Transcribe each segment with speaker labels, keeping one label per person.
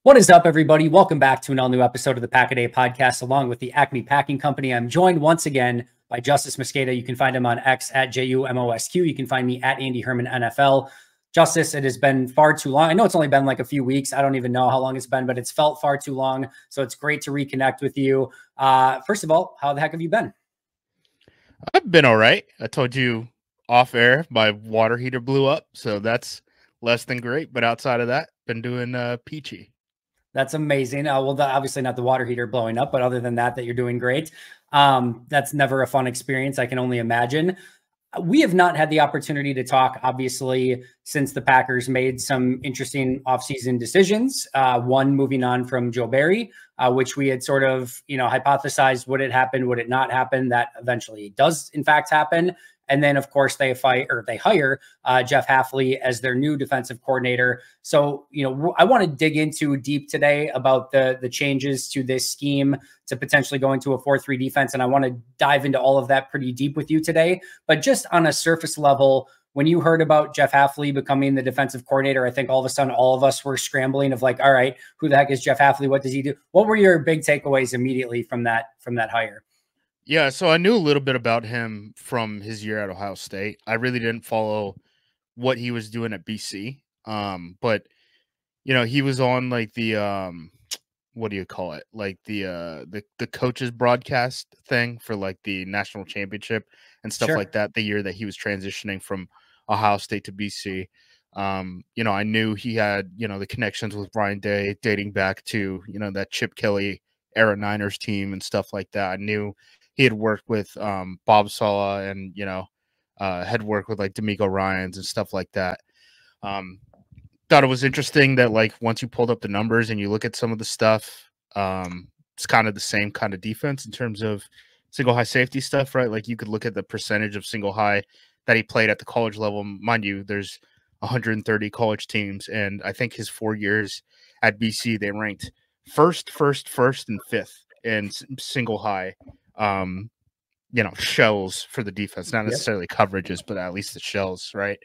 Speaker 1: What is up, everybody? Welcome back to an all-new episode of the Pack a Day podcast, along with the Acme Packing Company. I'm joined once again by Justis Mosqueda. You can find him on X at JUMOSQ. You can find me at Andy Herman NFL. Justis, it has been far too long. I know it's only been like a few weeks. I don't even know how long it's been, but it's felt far too long. So it's great to reconnect with you. First of all, how the heck have you been?
Speaker 2: I've been all right. I told you off air my water heater blew up, so that's less than great. But outside of that, been doing peachy.
Speaker 1: That's amazing. Well, obviously not the water heater blowing up, but other than that you're doing great. That's never a fun experience. I can only imagine. We have not had the opportunity to talk, obviously, since the Packers made some interesting offseason decisions. One moving on from Joe Barry, which we had sort of, hypothesized, would it happen? Would it not happen? That eventually does, in fact, happen. And then, of course, they hire Jeff Hafley as their new defensive coordinator. So, I want to dig into deep today about the changes to this scheme to potentially go into a 4-3 defense. And I want to dive into all of that pretty deep with you today. But just on a surface level, when you heard about Jeff Hafley becoming the defensive coordinator, I think all of a sudden all of us were scrambling of like, all right, who the heck is Jeff Hafley? What does he do? What were your big takeaways immediately from that hire?
Speaker 2: Yeah, so I knew a little bit about him from his year at Ohio State. I really didn't follow what he was doing at BC. But he was on like the what do you call it? Like the coaches broadcast thing for like the national championship and stuff
Speaker 1: Sure.
Speaker 2: like that, the year that he was transitioning from Ohio State to BC. I knew he had, the connections with Ryan Day dating back to, that Chip Kelly era Niners team and stuff like that. I knew he had worked with Bob Sala and, had worked with like D'Amico Ryans and stuff like that. Thought it was interesting that like once you pulled up the numbers and you look at some of the stuff, it's kind of the same kind of defense in terms of single high safety stuff, right? Like you could look at the percentage of single high that he played at the college level. Mind you, there's 130 college teams, and I think his 4 years at BC, they ranked first, and fifth in single high, shells for the defense, not necessarily coverages, but at least the shells, right?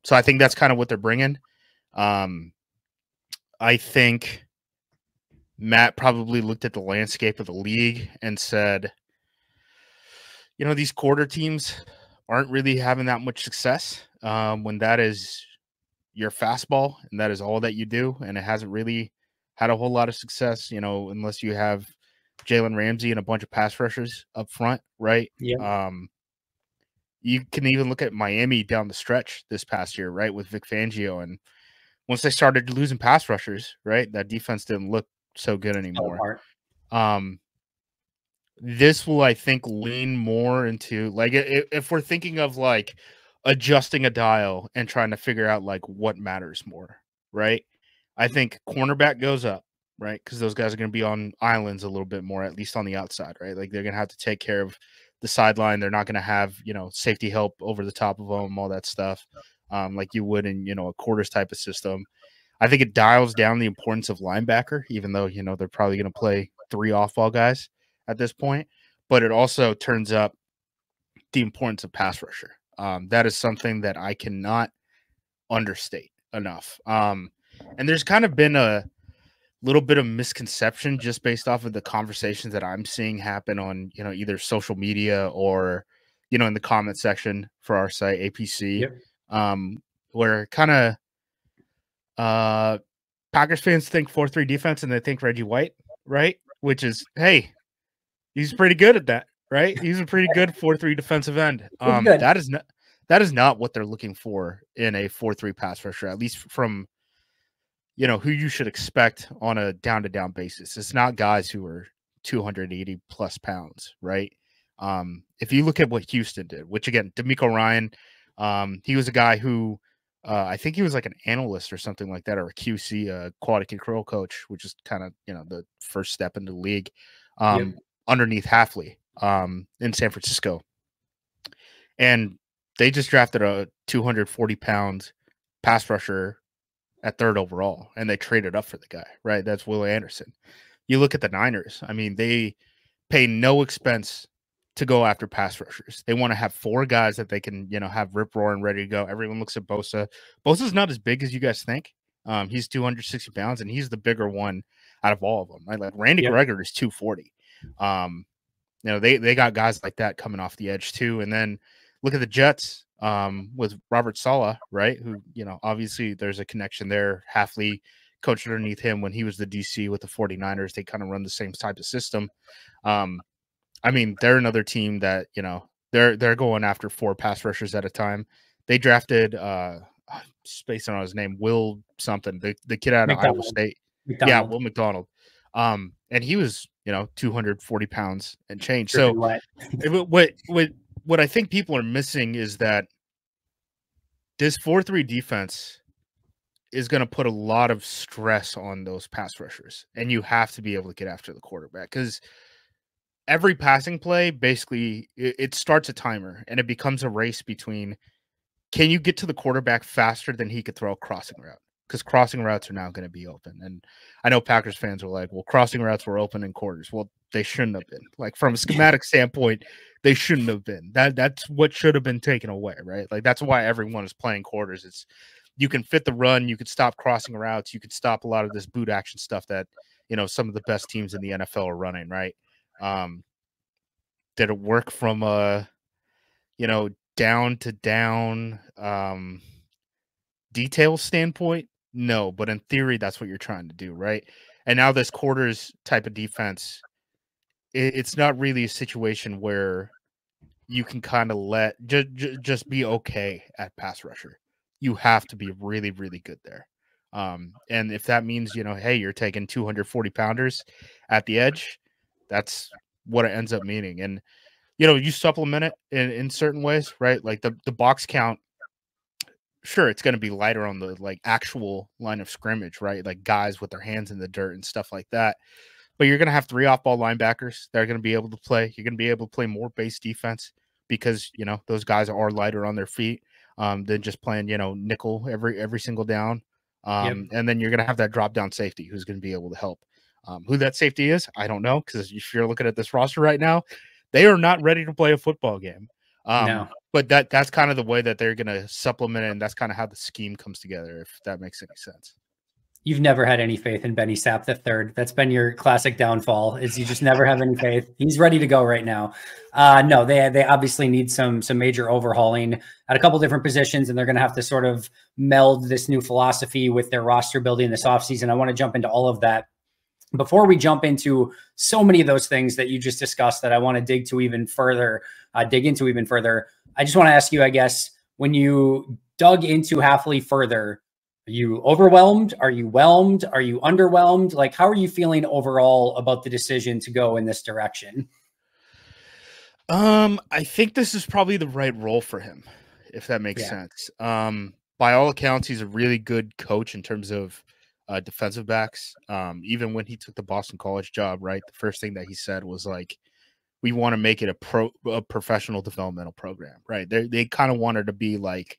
Speaker 2: So I think that's kind of what they're bringing. I think Matt probably looked at the landscape of the league and said, these quarter teams aren't really having that much success when that is your fastball and that is all that you do. And it hasn't really had a whole lot of success, unless you have Jalen Ramsey and a bunch of pass rushers up front, right?
Speaker 1: Yeah.
Speaker 2: You can even look at Miami down the stretch this past year, right, with Vic Fangio. And once they started losing pass rushers, right, that defense didn't look so good anymore. This will, I think, lean more into, like, if we're thinking of, like, adjusting a dial and trying to figure out, like, what matters more, right? I think cornerback goes up, right, because those guys are going to be on islands a little bit more, at least on the outside, right? Like, they're going to have to take care of the sideline. They're not going to have, safety help over the top of them, all that stuff, like you would in, a quarters type of system. I think it dials down the importance of linebacker, even though, they're probably going to play 3 off-ball guys at this point. But it also turns up the importance of pass rusher. That is something that I cannot understate enough. And there's kind of been a little bit of misconception just based off of the conversations that I'm seeing happen on, either social media or, in the comment section for our site, APC, where kind of Packers fans think 4-3 defense and they think Reggie White, right? Which is, hey, he's pretty good at that, right? He's a pretty good 4-3 defensive end. That is not what they're looking for in a 4-3 pass rusher, at least from who you should expect on a down-to-down basis. It's not guys who are 280 plus pounds, right? If you look at what Houston did, which again, D'Amico Ryan, he was a guy who I think he was like an analyst or something like that, or a QC, quality control coach, which is kind of, the first step into the league, underneath Hafley in San Francisco. And they just drafted a 240-pound pass rusher at 3rd overall, and they traded up for the guy, right? That's Will Anderson. You look at the Niners. I mean, they pay no expense to go after pass rushers. They want to have 4 guys that they can, have rip roaring ready to go. Everyone looks at Bosa. Bosa's not as big as you guys think. He's 260 pounds, and he's the bigger one out of all of them. Right? Like Randy
Speaker 1: Yep.
Speaker 2: Gregory is 240. They got guys like that coming off the edge too. And then look at the Jets with Robert Saleh, right? Who, obviously there's a connection there. Halfley coached underneath him when he was the DC with the 49ers. They kind of run the same type of system. They're another team that, they're going after 4 pass rushers at a time. They drafted spacing on his name, Will something, the kid out of Iowa State. Yeah, Will McDonald. And he was, 240 pounds and change. So what I think people are missing is that this 4-3 defense is going to put a lot of stress on those pass rushers, and you have to be able to get after the quarterback, because every passing play, basically, it starts a timer, and it becomes a race between, can you get to the quarterback faster than he could throw a crossing route? Because crossing routes are now going to be open. And I know Packers fans are like, well, crossing routes were open in quarters. Well, they shouldn't have been. Like, from a schematic standpoint, they shouldn't have been. That's what should have been taken away, right? Like, that's why everyone is playing quarters. It's, you can fit the run, you could stop crossing routes, you could stop a lot of this boot action stuff that, some of the best teams in the NFL are running, right? Did it work from down to down detail standpoint? No, but in theory, that's what you're trying to do, right? And now this quarters type of defense, it's not really a situation where you can kind of let just be okay at pass rusher. You have to be really, really good there. And if that means, hey, you're taking 240 pounders at the edge, that's what it ends up meaning. And, you supplement it in certain ways, right? Like the box count, sure, it's going to be lighter on the like actual line of scrimmage, right? Like guys with their hands in the dirt and stuff like that. But you're going to have 3 off-ball linebackers that are going to be able to play. You're going to be able to play more base defense because, those guys are lighter on their feet than just playing, nickel every single down. And then you're going to have that drop-down safety who's going to be able to help. Who that safety is, I don't know, because if you're looking at this roster right now, they are not ready to play a football game.
Speaker 1: No.
Speaker 2: But that's kind of the way that they're going to supplement it, and that's kind of how the scheme comes together, if that makes any sense.
Speaker 1: You've never had any faith in Benny Sapp the third. That's been your classic downfall, is you just never have any faith. He's ready to go right now. No, they obviously need some major overhauling at a couple different positions, and they're going to have to sort of meld this new philosophy with their roster building this offseason. I want to jump into all of that. Before we jump into so many of those things that you just discussed that I want to dig into even further, I just want to ask you, I guess, when you dug into Halfley further, are you overwhelmed? Are you whelmed? Are you underwhelmed? Like, how are you feeling overall about the decision to go in this direction?
Speaker 2: I think this is probably the right role for him, if that makes sense. By all accounts, he's a really good coach in terms of defensive backs. Even when he took the Boston College job, right, the first thing that he said was like, we want to make it a professional developmental program, right? They kind of wanted to be like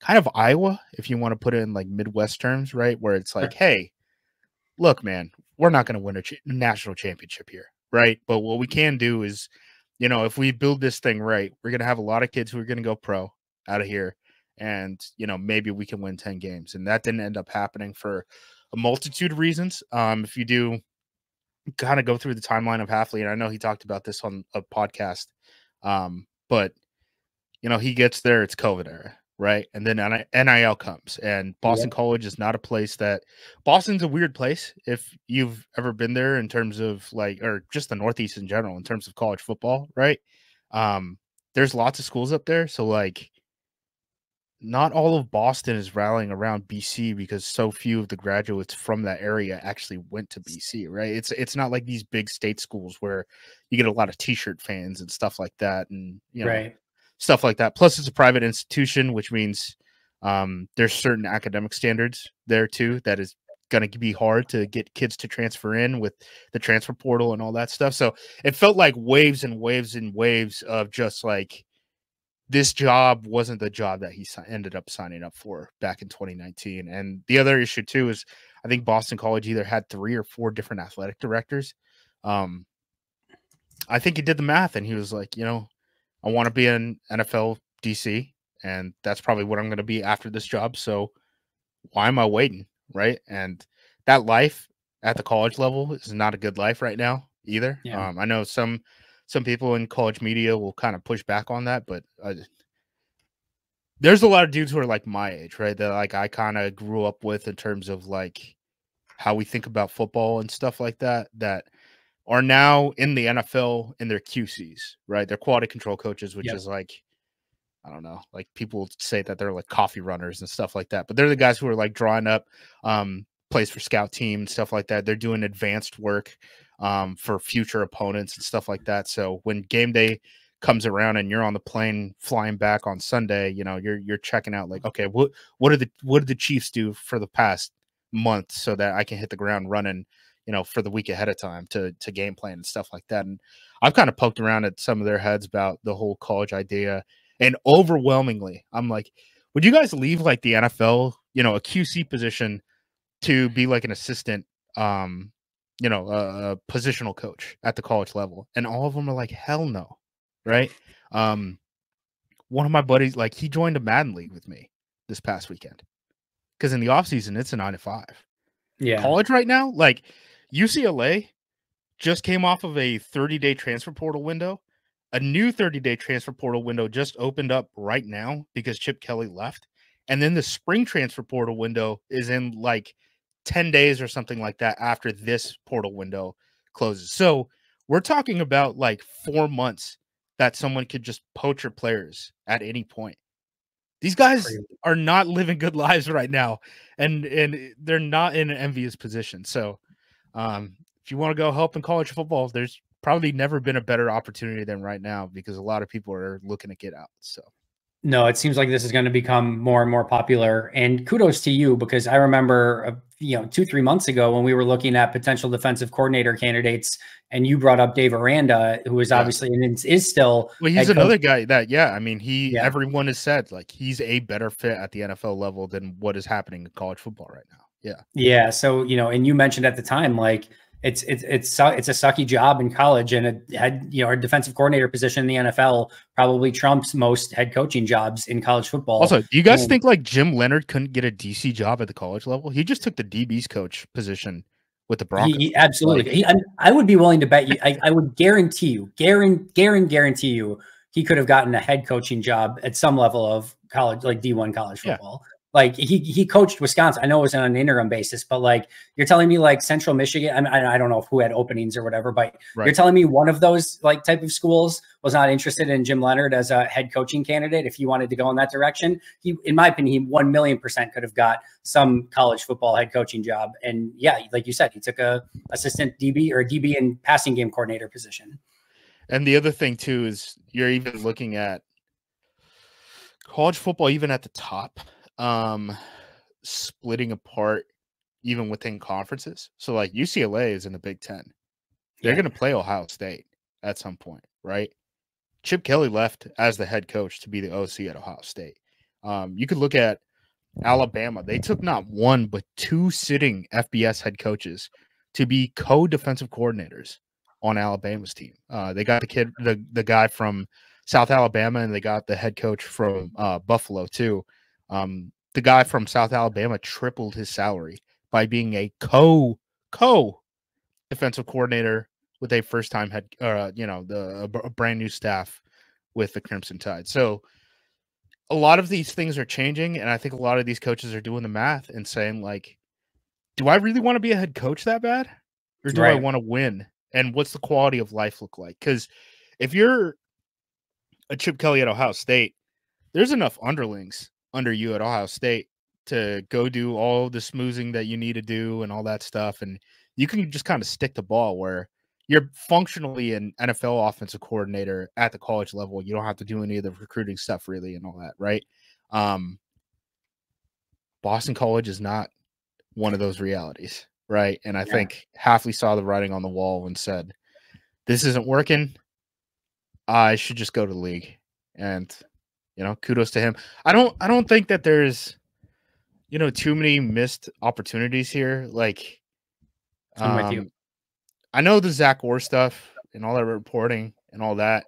Speaker 2: kind of Iowa, if you want to put it in like Midwest terms, right? Where it's like, hey, look, man, we're not going to win a national championship here, right? But what we can do is, if we build this thing right, we're going to have a lot of kids who are going to go pro out of here. And, maybe we can win 10 games. And that didn't end up happening for a multitude of reasons. If you do kind of go through the timeline of Halfley, and I know he talked about this on a podcast, but, he gets there, it's COVID era, right? And then NIL comes, and Boston College is not a place that – Boston's a weird place if you've ever been there in terms of like – or just the Northeast in general in terms of college football, right? There's lots of schools up there, so like – not all of Boston is rallying around BC because so few of the graduates from that area actually went to BC, right? It's not like these big state schools where you get a lot of t-shirt fans and stuff like that, and stuff like that. Plus, it's a private institution, which means there's certain academic standards there too that is going to be hard to get kids to transfer in with the transfer portal and all that stuff. So it felt like waves and waves and waves of just like, this job wasn't the job that he ended up signing up for back in 2019. And the other issue too is I think Boston College either had 3 or 4 different athletic directors. I think he did the math and he was like, I want to be an NFL DC, and that's probably what I'm going to be after this job. So why am I waiting? Right. And that life at the college level is not a good life right now either.
Speaker 1: Yeah.
Speaker 2: I know some people in college media will kind of push back on that, but there's a lot of dudes who are like my age, right? That like I kind of grew up with in terms of like how we think about football and stuff like that, that are now in the NFL and they're QCs, right? They're quality control coaches, which
Speaker 1: Yep.
Speaker 2: is like, I don't know, like people say that they're like coffee runners and stuff like that, but they're the guys who are like drawing up plays for scout team and stuff like that. They're doing advanced work for future opponents and stuff like that. So when game day comes around and you're on the plane flying back on Sunday, you know, you're checking out like, okay, what did the Chiefs do for the past month so that I can hit the ground running, you know, for the week ahead of time to game plan and stuff like that. And I've kind of poked around at some of their heads about the whole college idea. And overwhelmingly, I'm like, would you guys leave like the NFL, you know, a QC position to be like an assistant, you know, a positional coach at the college level? And all of them are like, hell no. Right. One of my buddies, like he joined a Madden league with me this past weekend because in the offseason, it's a 9 to 5.
Speaker 1: Yeah.
Speaker 2: College right now, like UCLA just came off of a 30-day transfer portal window. A new 30-day transfer portal window just opened up right now because Chip Kelly left. And then the spring transfer portal window is in like 10 days or something like that after this portal window closes. So we're talking about like 4 months that someone could just poach your players at any point. These guys
Speaker 1: Crazy.
Speaker 2: are not living good lives right now, and they're not in an envious position. So if you want to go help in college football, there's probably never been a better opportunity than right now because a lot of people are looking to get out. So
Speaker 1: No, it seems like this is going to become more and more popular. And kudos to you, because I remember, 2, 3 months ago when we were looking at potential defensive coordinator candidates, and you brought up Dave Aranda, who is
Speaker 2: yeah.
Speaker 1: obviously and is still
Speaker 2: Well, he's
Speaker 1: head coach.
Speaker 2: another guy that, yeah, I mean,
Speaker 1: Yeah.
Speaker 2: everyone has said like he's a better fit at the NFL level than what is happening in college football right now. Yeah.
Speaker 1: Yeah. So, and you mentioned at the time, like it's a sucky job in college, and a defensive coordinator position in the NFL probably trumps most head coaching jobs in college football.
Speaker 2: Also, do you guys
Speaker 1: And
Speaker 2: think like Jim Leonard couldn't get a DC job at the college level? He just took the DB's coach position with the Broncos.
Speaker 1: he absolutely,
Speaker 2: Like,
Speaker 1: I would be willing to bet you, I would guarantee you, he could have gotten a head coaching job at some level of college, like D1 college
Speaker 2: yeah,
Speaker 1: football. Like he coached Wisconsin. I know it was on an interim basis, but like you're telling me like Central Michigan, I don't know who had openings or whatever, but
Speaker 2: right.
Speaker 1: you're telling me one of those like type of schools was not interested in Jim Leonard as a head coaching candidate if he wanted to go in that direction. He, in my opinion, he 1,000,000% could have got some college football head coaching job. And yeah, like you said, he took a assistant DB or DB and passing game coordinator position.
Speaker 2: And the other thing too is you're even looking at college football, even at the top, splitting apart even within conferences. So like UCLA is in the Big Ten. They're going to play Ohio State at some point, right? Chip Kelly left as the head coach to be the OC at Ohio State. You could look at Alabama. They took not one, but 2 sitting FBS head coaches to be co-defensive coordinators on Alabama's team. They got the guy from South Alabama, and they got the head coach from Buffalo too. The guy from South Alabama tripled his salary by being a co defensive coordinator with a first time head, a brand new staff with the Crimson Tide. So a lot of these things are changing, and I think a lot of these coaches are doing the math and saying like, do I really want to be a head coach that bad, or do I want to win? And what's the quality of life look like? Because if you're a Chip Kelly at Ohio State, there's enough underlings under you at Ohio State to go do all the smoozing that you need to do and all that stuff. And you can just kind of stick the ball where you're functionally an NFL offensive coordinator at the college level. You don't have to do any of the recruiting stuff really and all that, right? Boston College is not one of those realities, right? And I think Hafley saw the writing on the wall and said, this isn't working. I should just go to the league. And kudos to him. I don't think that there's too many missed opportunities here. Like
Speaker 1: I'm with you.
Speaker 2: I know the Zach Orr stuff and all that reporting and all that.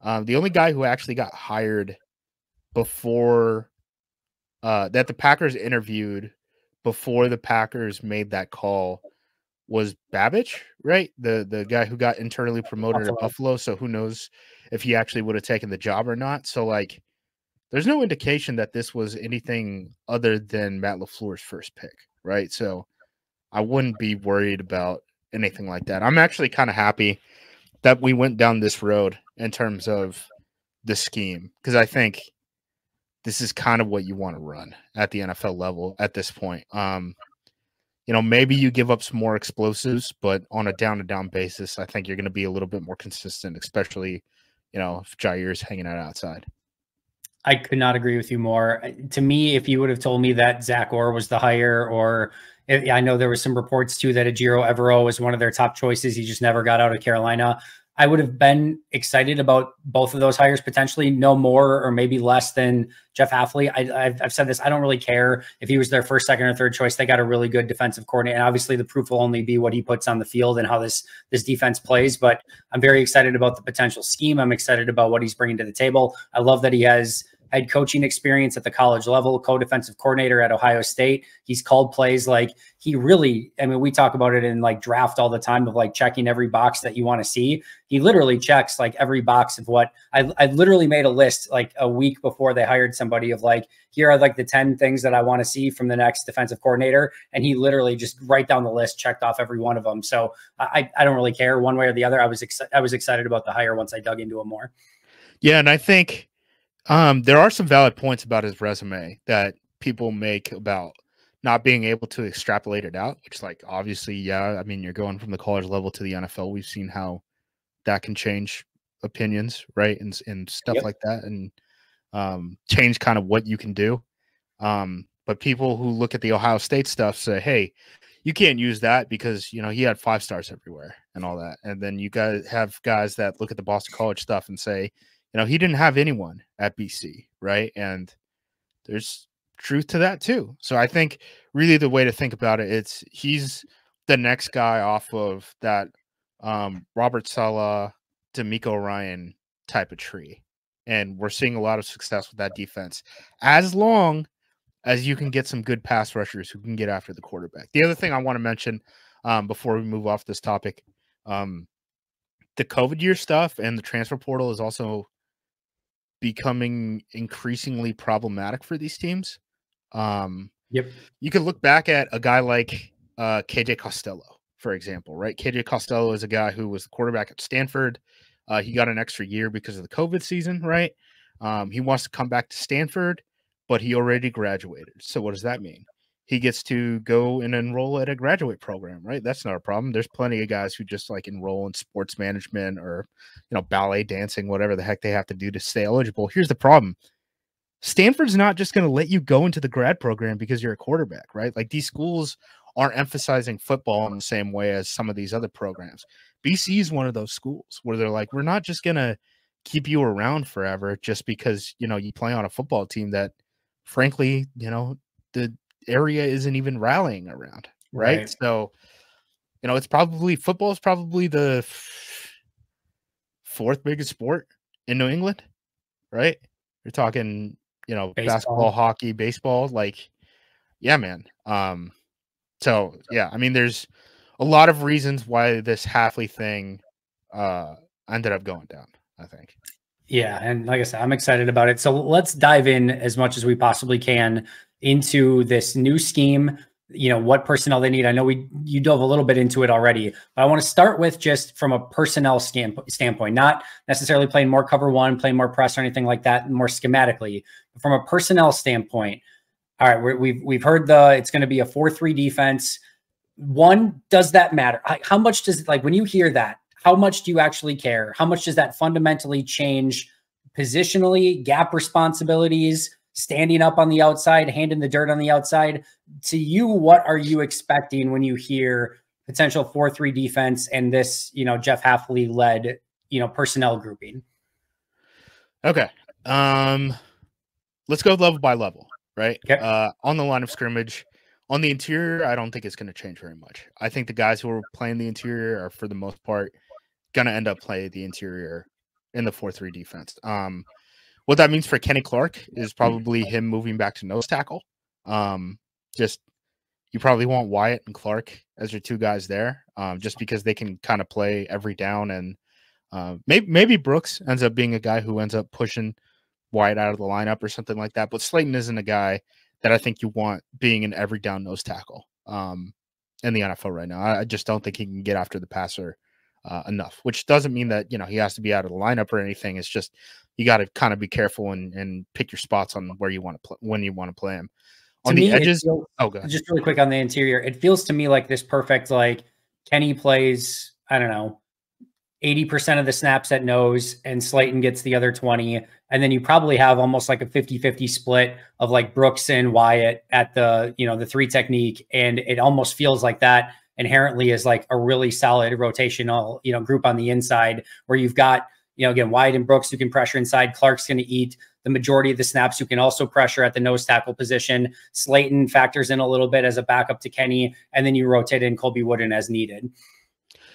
Speaker 2: The only guy who actually got hired before that the Packers interviewed before the Packers made that call was Babbage, right? The guy who got internally promoted at Buffalo. So who knows if he actually would have taken the job or not. So like there's no indication that this was anything other than Matt LaFleur's first pick, right? So I wouldn't be worried about anything like that. I'm actually kind of happy that we went down this road in terms of the scheme, because I think this is kind of what you want to run at the NFL level at this point. Maybe you give up some more explosives, but on a down-to-down basis, I think you're going to be a little bit more consistent, especially, if Jair's hanging out outside.
Speaker 1: I could not agree with you more. To me, if you would have told me that Zach Orr was the hire, or I know there was some reports too that Ejiro Evero was one of their top choices. He just never got out of Carolina. I would have been excited about both of those hires potentially, no more or maybe less than Jeff Hafley. I've said this. I don't really care if he was their first, second, or third choice. They got a really good defensive coordinator. And obviously the proof will only be what he puts on the field and how this defense plays. But I'm very excited about the potential scheme. I'm excited about what he's bringing to the table. I love that he has head coaching experience at the college level, co-defensive coordinator at Ohio State. He's called plays like he really, I mean, we talk about it in like draft all the time of like checking every box that you want to see. He literally checks like every box of what I literally made a list like a week before they hired somebody of like, here are like the 10 things that I want to see from the next defensive coordinator. And he literally just right down the list, checked off every one of them. So I don't really care one way or the other. I was excited about the hire once I dug into it more.
Speaker 2: Yeah. And I think, there are some valid points about his resume that people make about not being able to extrapolate it out, which like, obviously, yeah, I mean, you're going from the college level to the NFL. We've seen how that can change opinions, right? And stuff
Speaker 1: Yep.
Speaker 2: like that, and change kind of what you can do. But people who look at the Ohio State stuff say, hey, you can't use that because, he had 5 stars everywhere and all that. And then you guys have guys that look at the Boston College stuff and say, he didn't have anyone at BC, right? And there's truth to that too. So I think really the way to think about it, he's the next guy off of that Robert Saleh, D'Amico Ryan type of tree. And we're seeing a lot of success with that defense as long as you can get some good pass rushers who can get after the quarterback. The other thing I want to mention before we move off this topic, the COVID year stuff and the transfer portal is also becoming increasingly problematic for these teams.
Speaker 1: Yep.
Speaker 2: You could look back at a guy like KJ Costello, for example, right? KJ Costello is a guy who was the quarterback at Stanford. He got an extra year because of the COVID season, right? He wants to come back to Stanford, but he already graduated. So what does that mean? He gets to go and enroll at a graduate program, right? That's not a problem. There's plenty of guys who just like enroll in sports management or, ballet, dancing, whatever the heck they have to do to stay eligible. Here's the problem. Stanford's not just going to let you go into the grad program because you're a quarterback, right? Like these schools aren't emphasizing football in the same way as some of these other programs. BC is one of those schools where they're like, we're not just going to keep you around forever just because, you play on a football team that frankly, the area isn't even rallying around. Right. So, football is probably the 4th biggest sport in New England, right? You're talking, basketball, hockey, baseball, like, yeah, man. So yeah, I mean, there's a lot of reasons why this Hafley thing ended up going down, I think.
Speaker 1: Yeah. And like I said, I'm excited about it. So let's dive in as much as we possibly can into this new scheme, what personnel they need. I know you dove a little bit into it already, but I want to start with just from a personnel standpoint, not necessarily playing more cover one, playing more press or anything like that, more schematically, but from a personnel standpoint. All right, we've heard it's going to be a 4-3 defense. One, does that matter? How much does when you hear that? How much do you actually care? How much does that fundamentally change positionally, gap responsibilities, standing up on the outside, hand in the dirt on the outside? To you, what are you expecting when you hear potential 4-3 defense and this, Jeff Hafley led, personnel grouping?
Speaker 2: Okay. Let's go level by level, right?
Speaker 1: Okay.
Speaker 2: On the line of scrimmage, on the interior, I don't think it's going to change very much. I think the guys who are playing the interior are, for the most part, going to end up playing the interior in the 4-3 defense. What that means for Kenny Clark is probably him moving back to nose tackle. Just you probably want Wyatt and Clark as your two guys there, just because they can kind of play every down. And maybe Brooks ends up being a guy who ends up pushing Wyatt out of the lineup or something like that. But Slayton isn't a guy that I think you want being an every down nose tackle in the NFL right now. I just don't think he can get after the passer enough, which doesn't mean that, he has to be out of the lineup or anything. It's just you got to kind of be careful and pick your spots on where you want to play, when you want to play him. On the edges,
Speaker 1: good. Just really quick on the interior, it feels to me like this perfect, like Kenny plays, I don't know, 80% of the snaps at nose and Slayton gets the other 20. And then you probably have almost like a 50-50 split of like Brooks and Wyatt at the, the 3 technique. And it almost feels like that inherently is like a really solid rotational, group on the inside where you've got, again, Wyatt and Brooks who can pressure inside. Clark's going to eat the majority of the snaps, who can also pressure at the nose tackle position. Slayton factors in a little bit as a backup to Kenny, and then you rotate in Colby Wooden as needed.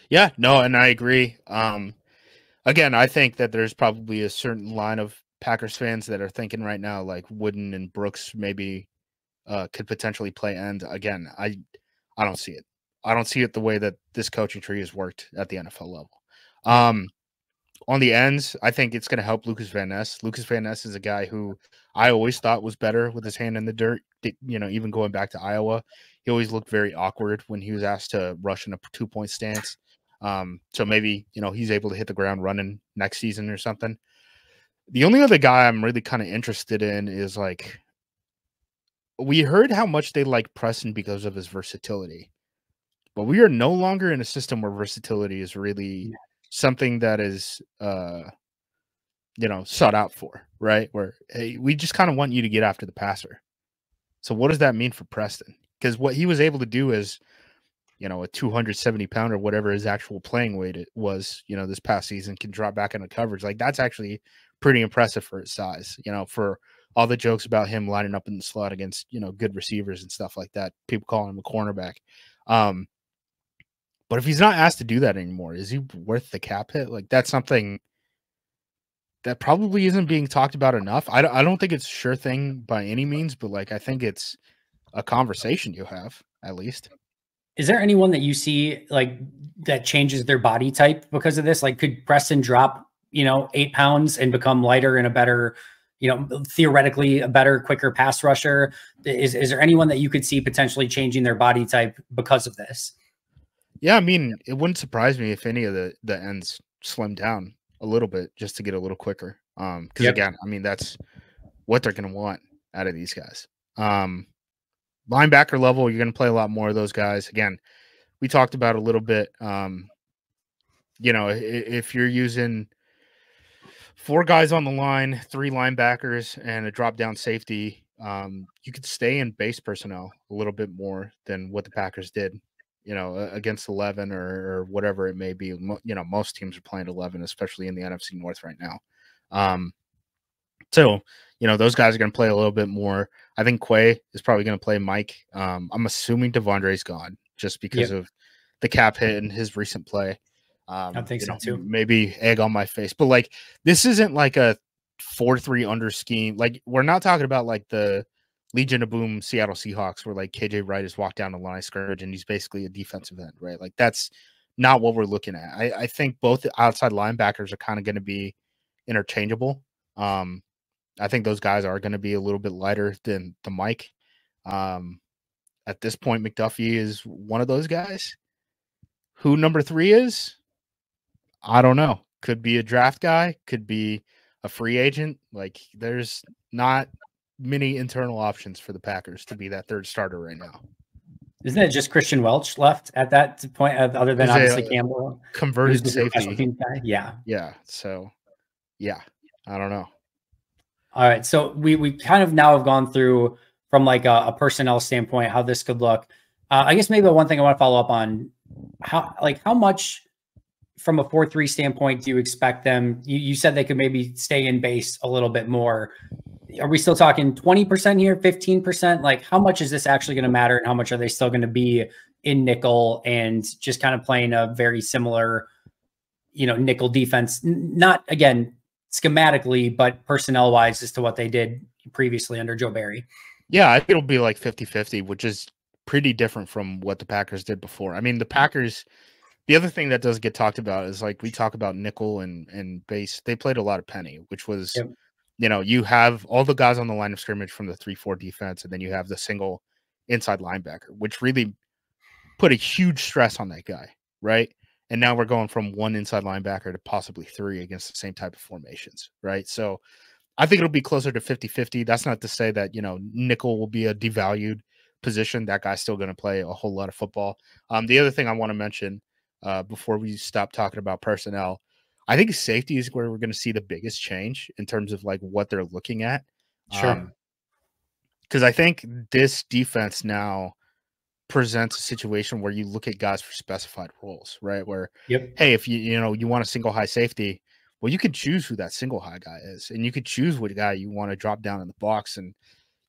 Speaker 2: Yeah, no, and I agree. Again, I think that there's probably a certain line of Packers fans that are thinking right now, like Wooden and Brooks maybe could potentially play end. Again, I don't see it. I don't see it the way that this coaching tree has worked at the NFL level. On the ends, I think it's going to help Lucas Van Ness. Lucas Van Ness is a guy who I always thought was better with his hand in the dirt. Even going back to Iowa, he always looked very awkward when he was asked to rush in a 2-point stance. So maybe, he's able to hit the ground running next season or something. The only other guy I'm really kind of interested in is like, we heard how much they like Preston because of his versatility, but we are no longer in a system where versatility is really something that is, sought out for, right? Where, hey, we just kind of want you to get after the passer. So what does that mean for Preston? Because what he was able to do is, a 270-pounder, whatever his actual playing weight it was, this past season, can drop back into coverage. Like, that's actually pretty impressive for his size, for all the jokes about him lining up in the slot against, good receivers and stuff like that. People calling him a cornerback. But if he's not asked to do that anymore, is he worth the cap hit? Like, that's something that probably isn't being talked about enough. I don't think it's a sure thing by any means, but like, I think it's a conversation you have at least.
Speaker 1: Is there anyone that you see like that changes their body type because of this? Like, could Preston drop, 8 pounds and become lighter and a better, theoretically a better, quicker pass rusher? Is there anyone that you could see potentially changing their body type because of this?
Speaker 2: Yeah, I mean, it wouldn't surprise me if any of the ends slim down a little bit just to get a little quicker. Because again, I mean, that's what they're going to want out of these guys. Linebacker level, you're going to play a lot more of those guys. Again, we talked about a little bit. If you're using 4 guys on the line, 3 linebackers, and a drop down safety, you could stay in base personnel a little bit more than what the Packers did, against 11 or whatever it may be. Most teams are playing 11, especially in the NFC North right now. So, those guys are going to play a little bit more. I think Quay is probably going to play Mike. I'm assuming Devondre's gone just because of the cap hit and his recent play.
Speaker 1: I think so too.
Speaker 2: Maybe egg on my face, but like, this isn't like a 4-3 under scheme. Like, we're not talking about like the Legion of Boom Seattle Seahawks where like KJ Wright has walked down the line of scrimmage and he's basically a defensive end, right? Like, that's not what we're looking at. I think both outside linebackers are kind of going to be interchangeable. I think those guys are going to be a little bit lighter than the Mike. At this point, McDuffie is one of those guys. Who number 3 is? I don't know. Could be a draft guy, could be a free agent. Like, there's not many internal options for the Packers to be that third starter right now.
Speaker 1: Isn't it just Christian Welch left at that point, other than obviously Campbell?
Speaker 2: Converted safety.
Speaker 1: Yeah.
Speaker 2: Yeah. So, yeah, I don't know.
Speaker 1: All right. So we kind of now have gone through from like a personnel standpoint, how this could look. I guess maybe one thing I want to follow up on, how much from a 4-3 standpoint do you expect them? You said they could maybe stay in base a little bit more. Are we still talking 20% here, 15%? Like, how much is this actually going to matter, and how much are they still going to be in nickel and just kind of playing a very similar, nickel defense? Not, again, schematically, but personnel wise as to what they did previously under Joe Barry.
Speaker 2: Yeah, I think it'll be like 50-50, which is pretty different from what the Packers did before. I mean, the Packers, the other thing that doesn't get talked about is like we talk about nickel and base. They played a lot of penny, which was,
Speaker 1: Yep.
Speaker 2: you have all the guys on the line of scrimmage from the 3-4 defense, and then you have the single inside linebacker, which really put a huge stress on that guy, right? And now we're going from one inside linebacker to possibly three against the same type of formations, right? So I think it'll be closer to 50-50. That's not to say that, nickel will be a devalued position. That guy's still going to play a whole lot of football. The other thing I want to mention before we stop talking about personnel, I think safety is where we're going to see the biggest change in terms of like what they're looking at.
Speaker 1: Sure.
Speaker 2: Because I think this defense now presents a situation where you look at guys for specified roles, right? Where,
Speaker 1: Yep.
Speaker 2: hey, if you want a single high safety, well, you could choose who that single high guy is, and you could choose what guy you want to drop down in the box. And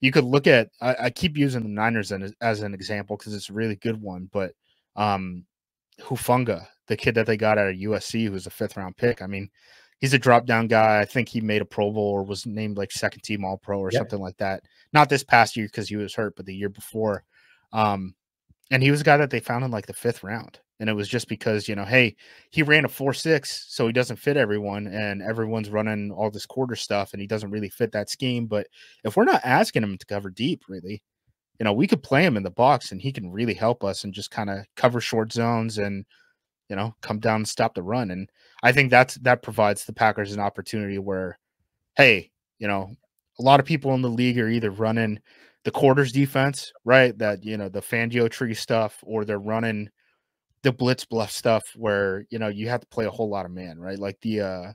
Speaker 2: you could look at, I keep using the Niners as an example because it's a really good one, but Hufunga, the kid that they got out of USC, who's a 5th-round pick. I mean, he's a drop down guy. I think he made a Pro Bowl or was named like second team All Pro or
Speaker 1: Yep.
Speaker 2: something like that. Not this past year because he was hurt, but the year before. And he was a guy that they found in like the 5th round. And it was just because, hey, he ran a 4.6, so he doesn't fit everyone, and everyone's running all this quarter stuff, and he doesn't really fit that scheme. But if we're not asking him to cover deep, really, we could play him in the box, and he can really help us and just kind of cover short zones and, come down and stop the run. And I think that provides the Packers an opportunity where, hey, a lot of people in the league are either running the quarters defense, right? That, the Fangio tree stuff, or they're running the blitz bluff stuff where, you have to play a whole lot of man, right? Like the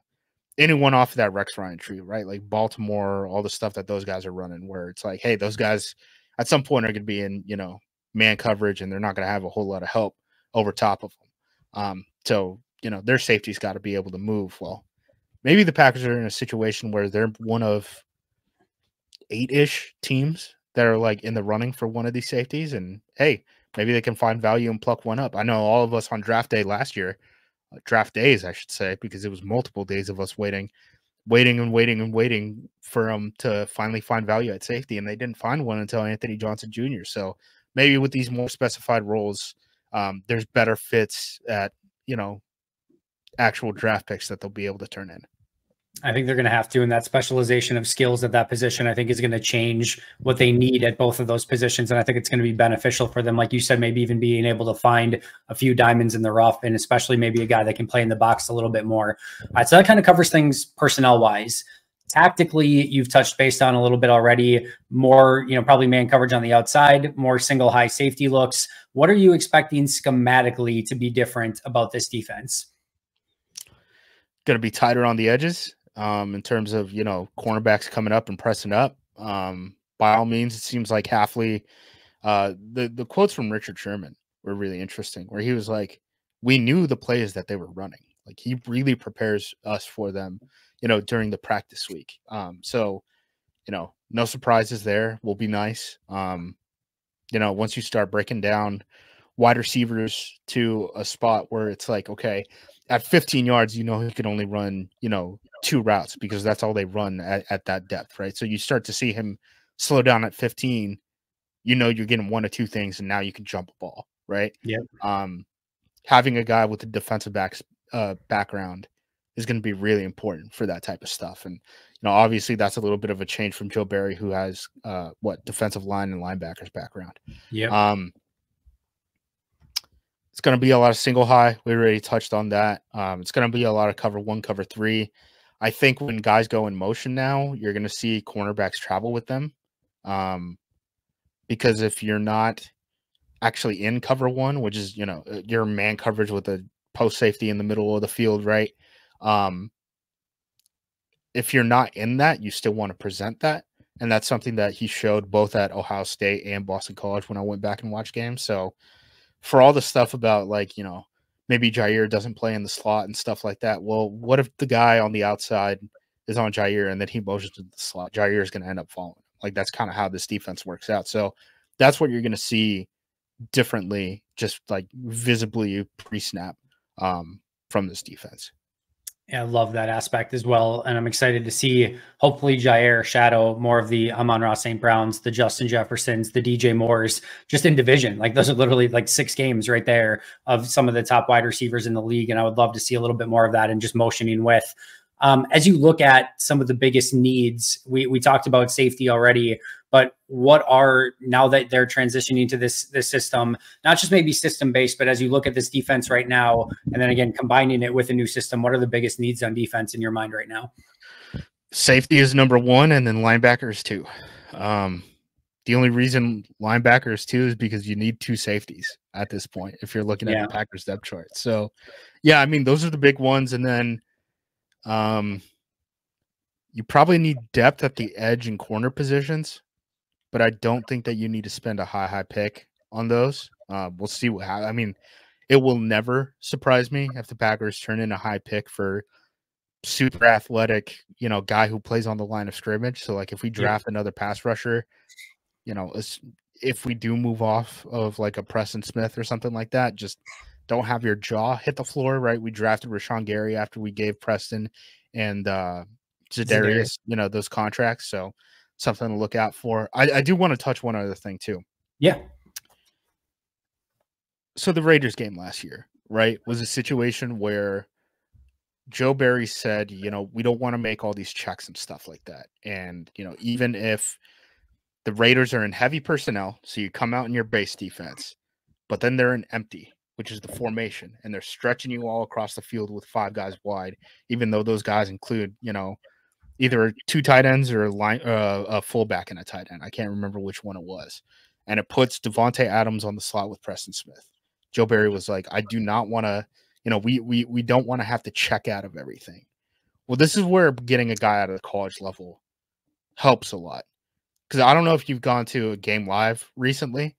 Speaker 2: anyone off of that Rex Ryan tree, right? Like Baltimore, all the stuff that those guys are running, where it's like, hey, those guys at some point are going to be in, man coverage, and they're not going to have a whole lot of help over top of them. So, their safety's got to be able to move. Well, maybe the Packers are in a situation where they're one of 8-ish teams that are like in the running for one of these safeties, and hey, maybe they can find value and pluck one up. I know all of us on draft day last year, draft days, I should say, because it was multiple days of us waiting for them to finally find value at safety, and they didn't find one until Anthony Johnson Jr. So maybe with these more specified roles, there's better fits at, actual draft picks that they'll be able to turn in.
Speaker 1: I think they're going to have to, and that specialization of skills at that position, I think, is going to change what they need at both of those positions. And I think it's going to be beneficial for them. Like you said, maybe even being able to find a few diamonds in the rough, and especially maybe a guy that can play in the box a little bit more. All right, so that kind of covers things personnel wise. Tactically, you've touched based on a little bit already. More, probably man coverage on the outside, more single high safety looks. What are you expecting schematically to be different about this defense?
Speaker 2: Going to be tighter on the edges. In terms of, cornerbacks coming up and pressing up. By all means, it seems like Hafley, the quotes from Richard Sherman were really interesting, where he was like, we knew the plays that they were running. Like, he really prepares us for them, during the practice week. So, no surprises there will be nice. Once you start breaking down wide receivers to a spot where it's like, okay, at 15 yards, he can only run, 2 routes because that's all they run at that depth, right? So you start to see him slow down at 15, you're getting 1 or 2 things, and now you can jump a ball, right?
Speaker 1: Yeah.
Speaker 2: Having a guy with a defensive background is going to be really important for that type of stuff. And, obviously that's a little bit of a change from Joe Barry, who has defensive line and linebackers background.
Speaker 1: Yeah.
Speaker 2: It's going to be a lot of single high. We already touched on that. It's going to be a lot of cover 1, cover 3. I think when guys go in motion now, you're going to see cornerbacks travel with them. Because if you're not actually in cover 1, which is, your man coverage with a post safety in the middle of the field, right? If you're not in that, you still want to present that. And that's something that he showed both at Ohio State and Boston College when I went back and watched games. So for all the stuff about maybe Jair doesn't play in the slot and stuff like that. Well, what if the guy on the outside is on Jair and then he motions to the slot? Jair is going to end up falling. Like, that's kind of how this defense works out. So that's what you're going to see differently, just like visibly pre-snap from this defense.
Speaker 1: Yeah, I love that aspect as well. And I'm excited to see hopefully Jair shadow more of the Amon-Ra St. Browns, the Justin Jeffersons, the DJ Moores, just in division. Like those are literally like 6 games right there of some of the top wide receivers in the league. And I would love to see a little bit more of that and just motioning with. As you look at some of the biggest needs, we talked about safety already, but what are, now that they're transitioning to this system, not just maybe system based, but as you look at this defense right now, and then again combining it with a new system, what are the biggest needs on defense in your mind right now?
Speaker 2: Safety is number one, and then linebackers too. The only reason linebackers too is because you need 2 safeties at this point if you're looking at
Speaker 1: Yeah,
Speaker 2: the Packers depth chart. So, yeah, I mean those are the big ones, and then you probably need depth at the edge and corner positions, but I don't think that you need to spend a high pick on those. We'll see what happens. I mean, it will never surprise me if the Packers turn in a high pick for super athletic, guy who plays on the line of scrimmage. So, like, if we
Speaker 1: yeah,
Speaker 2: draft another pass rusher, if we do move off of like a Preston Smith or something like that, just don't have your jaw hit the floor, right? We drafted Rashawn Gary after we gave Preston and
Speaker 1: Zadarius.
Speaker 2: Zadarius, those contracts. So something to look out for. I do want to touch one other thing too.
Speaker 1: Yeah,
Speaker 2: So the Raiders game last year, right, was a situation where Joe Barry said, we don't want to make all these checks and stuff like that. And, even if the Raiders are in heavy personnel, so you come out in your base defense, but then they're in empty, which is the formation, and they're stretching you all across the field with 5 guys wide, even though those guys include, either 2 tight ends or a fullback and a tight end. I can't remember which one it was. And it puts Devontae Adams on the slot with Preston Smith. Joe Barry was like, I do not want to, we don't want to have to check out of everything. Well, this is where getting a guy out of the college level helps a lot. Because I don't know if you've gone to a game live recently.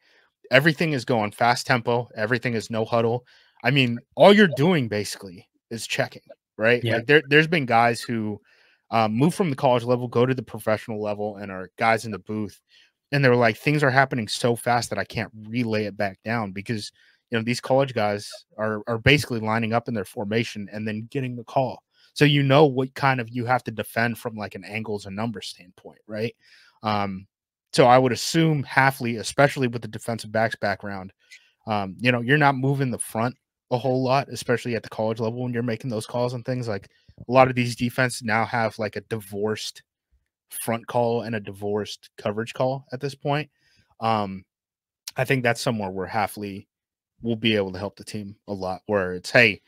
Speaker 2: Everything is going fast tempo. Everything is no huddle. I mean, all you're doing basically is checking, right?
Speaker 1: yeah.
Speaker 2: Like there's been guys who move from the college level, go to the professional level, and are guys in the booth, and they're like, things are happening so fast that I can't relay it back down because these college guys are basically lining up in their formation and then getting the call. So what kind of you have to defend from like an angles and numbers standpoint, right? So I would assume Halfley, especially with the defensive backs background, you're not moving the front a whole lot, especially at the college level when you're making those calls and things. Like a lot of these defenses now have like a divorced front call and a divorced coverage call at this point. I think that's somewhere where Halfley will be able to help the team a lot, where it's, hey,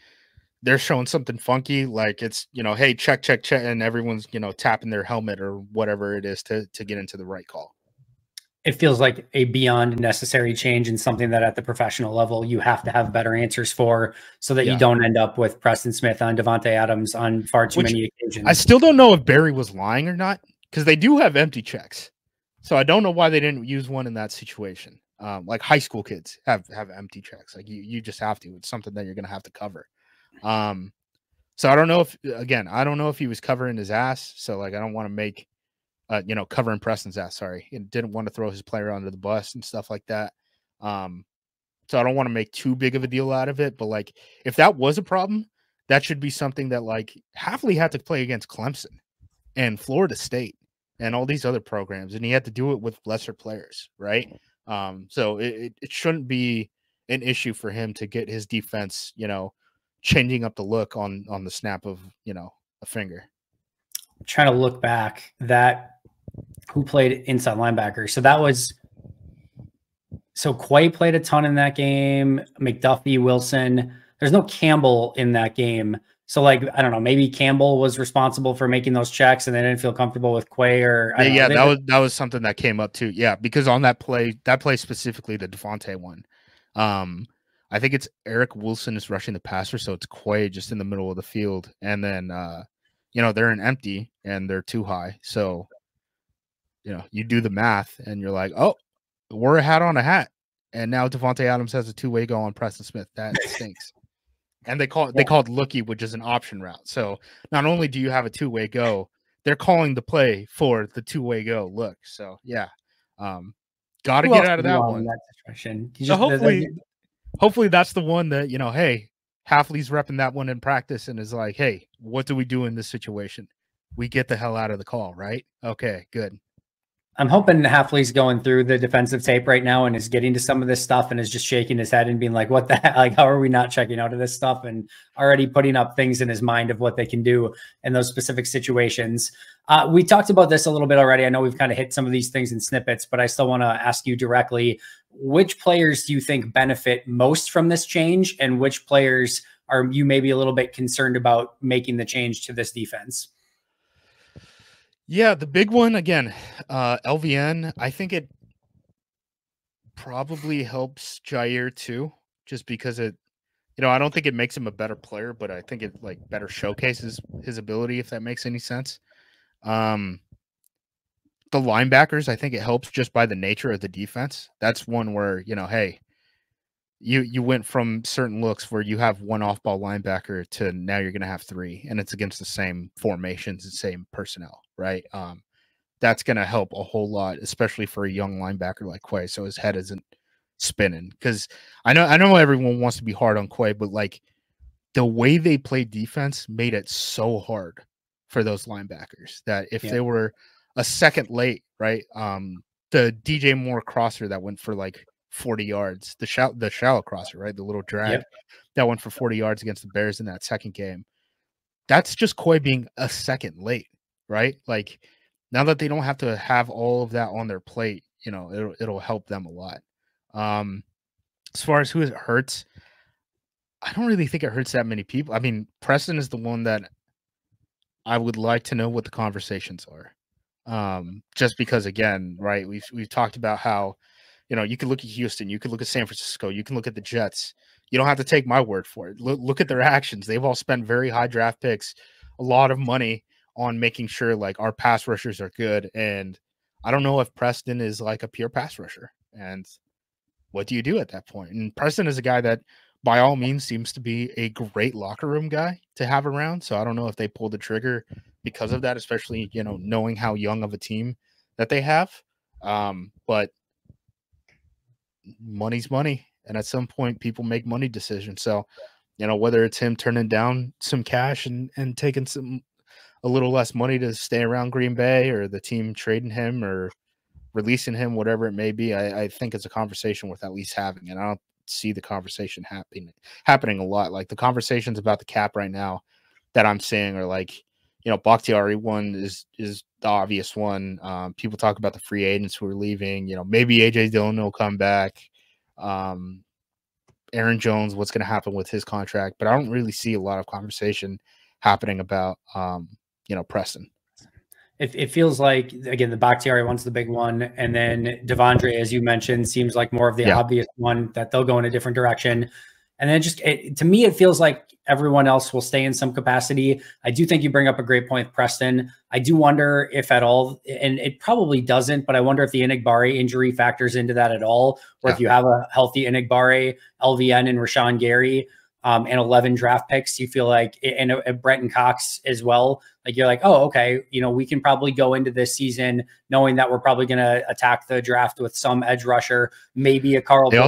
Speaker 2: they're showing something funky, like it's, hey, check, and everyone's, tapping their helmet or whatever it is to get into the right call.
Speaker 1: It feels like a beyond necessary change and something that at the professional level you have to have better answers for, so that you don't end up with Preston Smith on Devontae Adams on far too many occasions.
Speaker 2: I still don't know if Barry was lying or not, because they do have empty checks. So I don't know why they didn't use one in that situation. Like high school kids have empty checks. Like you just have to. It's something that you're going to have to cover. So I don't know if he was covering his ass. So like I don't want to make covering Preston's ass. Sorry, he didn't want to throw his player under the bus and stuff like that. So I don't want to make too big of a deal out of it. But like if that was a problem, that should be something that like Halfley had to play against Clemson and Florida State and all these other programs, and he had to do it with lesser players, right? So it shouldn't be an issue for him to get his defense, changing up the look on the snap of, a finger.
Speaker 1: I'm trying to look back that who played inside linebacker. So Quay played a ton in that game. McDuffie, Wilson. There's no Campbell in that game. So like, I don't know, maybe Campbell was responsible for making those checks and they didn't feel comfortable with Quay, or I don't know.
Speaker 2: That was something that came up too. Yeah, because on that play specifically, the Devontae one, I think it's Eric Wilson is rushing the passer, so it's Quay just in the middle of the field, and then they're in empty and they're too high. So you do the math and you're like, oh, we're a hat on a hat, and now Devontae Adams has a 2-way go on Preston Smith. That stinks. And they called looky, which is an option route. So not only do you have a 2-way go, they're calling the play for the 2-way go look. So yeah, got to get out of that one.
Speaker 1: That situation?
Speaker 2: So hopefully that's the one that hey, Halfley's repping that one in practice and is like, hey, what do we do in this situation? We get the hell out of the call, right? Okay, good.
Speaker 1: I'm hoping Halfley's going through the defensive tape right now and is getting to some of this stuff and is just shaking his head and being like, what the heck? Like, how are we not checking out of this stuff? And already putting up things in his mind of what they can do in those specific situations. We talked about this a little bit already. I know we've kind of hit some of these things in snippets, but I still want to ask you directly, which players do you think benefit most from this change? And which players are you maybe a little bit concerned about making the change to this defense?
Speaker 2: Yeah, the big one again, LVN. I think it probably helps Jair too, just because it, I don't think it makes him a better player, but I think it like better showcases his ability, if that makes any sense. Um, the linebackers, I think it helps just by the nature of the defense. That's one where, hey, you went from certain looks where you have one off-ball linebacker to now you're going to have three, and it's against the same formations and same personnel, right? That's going to help a whole lot, especially for a young linebacker like Quay, so his head isn't spinning. Because I know everyone wants to be hard on Quay, but like the way they played defense made it so hard for those linebackers that if they were a second late, right? The DJ Moore crosser that went for like 40 yards, the shallow crosser, right? The little drag that went for 40 yards against the Bears in that second game. That's just Quay being a second late, right? Like now that they don't have to have all of that on their plate, it'll help them a lot. As far as who it hurts, I don't really think it hurts that many people. I mean, Preston is the one that I would like to know what the conversations are. Just because again, right, we've talked about how, you can look at Houston, you can look at San Francisco, you can look at the Jets. You don't have to take my word for it. Look at their actions. They've all spent very high draft picks, a lot of money on making sure like our pass rushers are good. And I don't know if Preston is like a pure pass rusher. And what do you do at that point? And Preston is a guy that by all means seems to be a great locker room guy to have around. So I don't know if they pulled the trigger because of that, especially, knowing how young of a team that they have. But money's money. And at some point people make money decisions. So, whether it's him turning down some cash and taking a little less money to stay around Green Bay, or the team trading him or releasing him, whatever it may be, I think it's a conversation worth at least having. And I don't see the conversation happening a lot. Like the conversations about the cap right now that I'm seeing are like, Bakhtiari one is the obvious one. People talk about the free agents who are leaving. Maybe AJ Dillon will come back. Aaron Jones, what's going to happen with his contract? But I don't really see a lot of conversation happening about, Preston.
Speaker 1: It feels like, again, the Bakhtiari one's the big one. And then Devondre, as you mentioned, seems like more of the obvious one that they'll go in a different direction. And then to me, it feels like everyone else will stay in some capacity. I do think you bring up a great point, Preston. I do wonder if at all, and it probably doesn't, but I wonder if the Enigbare injury factors into that at all, or if you have a healthy Enigbare, LVN, and Rashawn Gary, and 11 draft picks, you feel like, and Brenton Cox as well. Like you're like, oh, okay, we can probably go into this season knowing that we're probably going to attack the draft with some edge rusher, maybe a Carl.
Speaker 2: They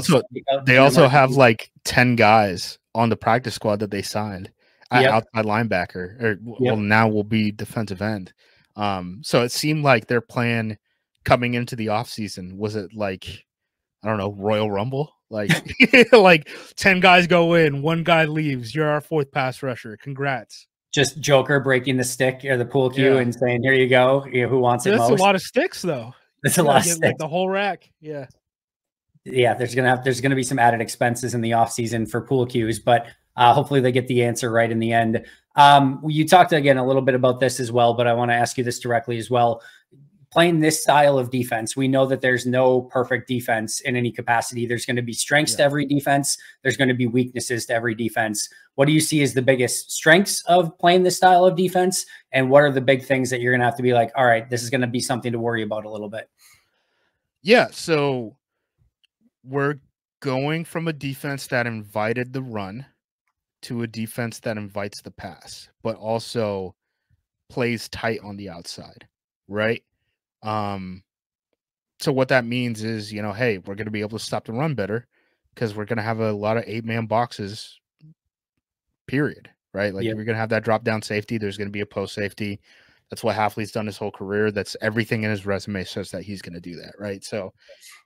Speaker 2: also have like 10 guys on the practice squad that they signed, outside linebacker, or well, now will be defensive end. So it seemed like their plan coming into the offseason was it like, I don't know, Royal Rumble? Like, like 10 guys go in, one guy leaves. You're our fourth pass rusher. Congrats.
Speaker 1: Just Joker breaking the stick or the pool cue and saying, here you go. Who wants it most?
Speaker 2: That's a lot of sticks, though.
Speaker 1: That's a lot of sticks.
Speaker 2: Like the whole rack. Yeah.
Speaker 1: There's gonna be some added expenses in the offseason for pool cues, but hopefully they get the answer right in the end. You talked again a little bit about this as well, but I want to ask you this directly as well. Playing this style of defense, we know that there's no perfect defense in any capacity. There's going to be strengths to every defense. There's going to be weaknesses to every defense. What do you see as the biggest strengths of playing this style of defense? And what are the big things that you're going to have to be like, all right, this is going to be something to worry about a little bit?
Speaker 2: Yeah. So we're going from a defense that invited the run to a defense that invites the pass, but also plays tight on the outside, right? So what that means is, hey, we're going to be able to stop the run better because we're going to have a lot of 8-man boxes period, right? Like,
Speaker 1: Yeah.
Speaker 2: if you're going to have that drop down safety, there's going to be a post safety. That's what Halfley's done his whole career. That's everything in his resume says that he's going to do that, right? So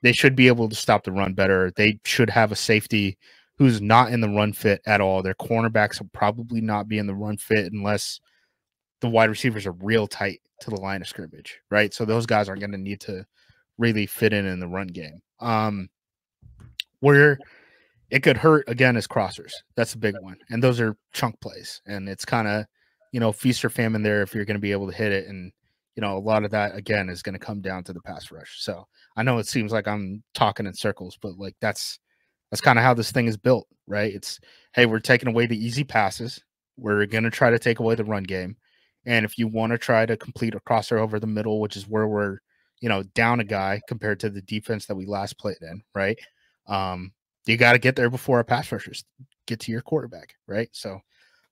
Speaker 2: they should be able to stop the run better. They should have a safety who's not in the run fit at all. Their cornerbacks will probably not be in the run fit unless the wide receivers are real tight to the line of scrimmage, right? So those guys are going to need to really fit in the run game. Where it could hurt again is crossers. That's a big one. And those are chunk plays. And it's kind of, feast or famine there if you're going to be able to hit it. And, a lot of that, again, is going to come down to the pass rush. So I know it seems like I'm talking in circles, but like that's kind of how this thing is built, right? It's, hey, we're taking away the easy passes. We're going to try to take away the run game. And if you want to try to complete a crosser over the middle, which is where we're, down a guy compared to the defense that we last played in, right? You got to get there before our pass rushers get to your quarterback, right? So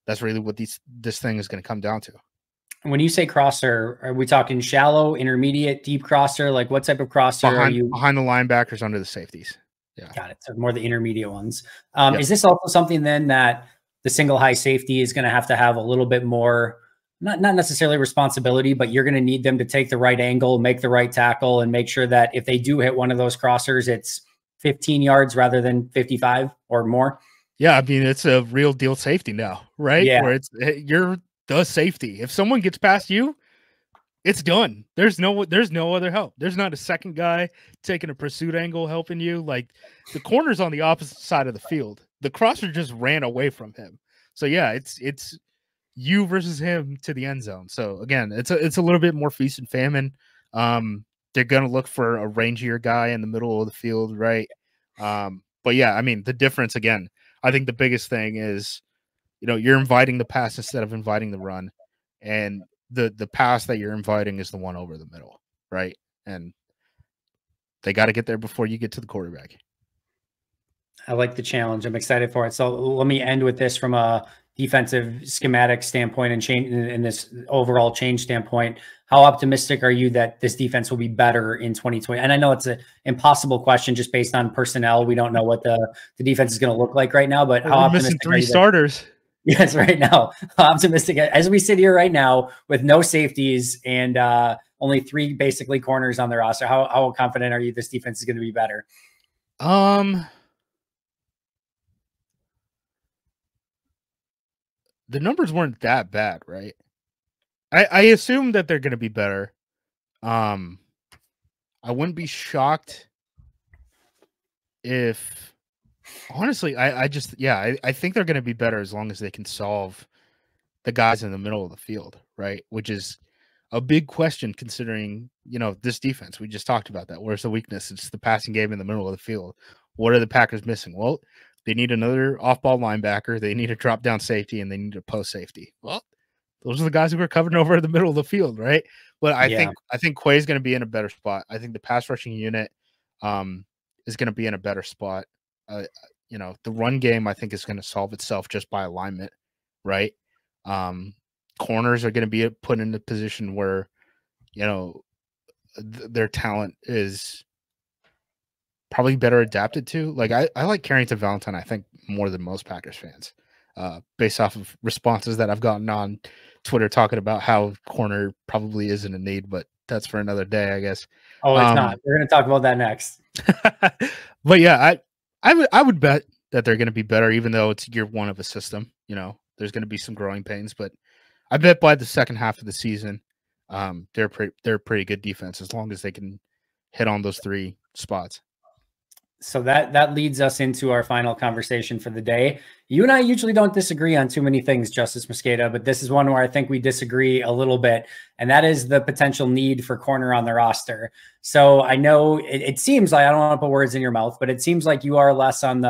Speaker 2: that's really what this thing is going to come down to.
Speaker 1: When you say crosser, are we talking shallow, intermediate, deep crosser? Like, what type of crosser are you?
Speaker 2: Behind the linebackers, under the safeties. Yeah.
Speaker 1: Got it. So more the intermediate ones.
Speaker 2: Yep.
Speaker 1: Is this also something then that the single high safety is going to have a little bit more, not necessarily responsibility, but you're going to need them to take the right angle, make the right tackle, and make sure that if they do hit one of those crossers, it's 15 yards rather than 55 or more?
Speaker 2: Yeah, I mean, it's a real deal safety now, right?
Speaker 1: Yeah.
Speaker 2: Where you're the safety. If someone gets past you, it's done. There's no other help. There's not a second guy taking a pursuit angle helping you. Like, the corner's on the opposite side of the field. The crosser just ran away from him. So yeah, it's you versus him to the end zone. So again, it's a little bit more feast and famine. They're gonna look for a rangier guy in the middle of the field, right? But yeah, I mean, the difference again, I think the biggest thing is, you're inviting the pass instead of inviting the run, and the pass that you're inviting is the one over the middle, right? And they got to get there before you get to the quarterback.
Speaker 1: I like the challenge. I'm excited for it. So let me end with this from a defensive schematic standpoint and change in this overall change standpoint. How optimistic are you that this defense will be better in 2020? And I know it's an impossible question just based on personnel. We don't know what the defense is going to look like right now, but how optimistic
Speaker 2: missing 3 starters.
Speaker 1: Yes, right now. How optimistic as we sit here right now with no safeties and only 3 basically corners on the roster. How confident are you this defense is going to be better?
Speaker 2: The numbers weren't that bad, right? I assume that they're going to be better. I wouldn't be shocked if, honestly, I think they're going to be better as long as they can solve the guys in the middle of the field, right? Which is a big question considering, this defense. We just talked about that. Where's the weakness? It's the passing game in the middle of the field. What are the Packers missing? Well, they need another off-ball linebacker. They need a drop-down safety, and they need a post safety. Well, those are the guys who are covering over the middle of the field, right? But I think Quay is going to be in a better spot. I think the pass rushing unit is going to be in a better spot. The run game, I think, is going to solve itself just by alignment, right? Corners are going to be put in a position where, their talent is probably better adapted to. Like, I like Carrington Valentine, I think, more than most Packers fans, based off of responses that I've gotten on Twitter talking about how corner probably isn't a need, but that's for another day, I guess.
Speaker 1: Oh, it's not. We're going to talk about that next.
Speaker 2: But yeah, I would bet that they're going to be better, even though it's year 1 of a system. There's going to be some growing pains, but I bet by the second half of the season, they're a pretty good defense as long as they can hit on those 3 spots.
Speaker 1: So that leads us into our final conversation for the day. You and I usually don't disagree on too many things, Justis Mosqueda, but this is one where I think we disagree a little bit, and that is the potential need for corner on the roster. So I know it seems like, I don't want to put words in your mouth, but it seems like you are less on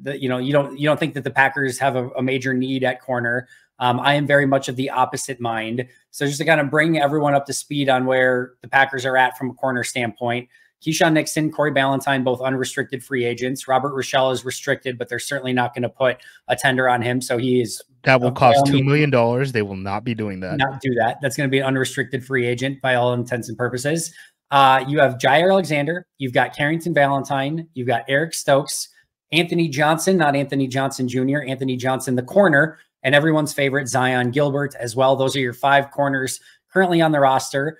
Speaker 1: you don't think that the Packers have a major need at corner. I am very much of the opposite mind. So just to kind of bring everyone up to speed on where the Packers are at from a corner standpoint. Keyshawn Nixon, Corey Ballantyne, both unrestricted free agents. Robert Rochelle is restricted, but they're certainly not going to put a tender on him. So he is.
Speaker 2: That will cost $2 million. They will not be doing that.
Speaker 1: Not do that. That's going to be an unrestricted free agent by all intents and purposes. You have Jair Alexander. You've got Carrington Valentine. You've got Eric Stokes, Anthony Johnson, not Anthony Johnson Jr., Anthony Johnson, the corner, and everyone's favorite Zion Gilbert as well. Those are your 5 corners currently on the roster.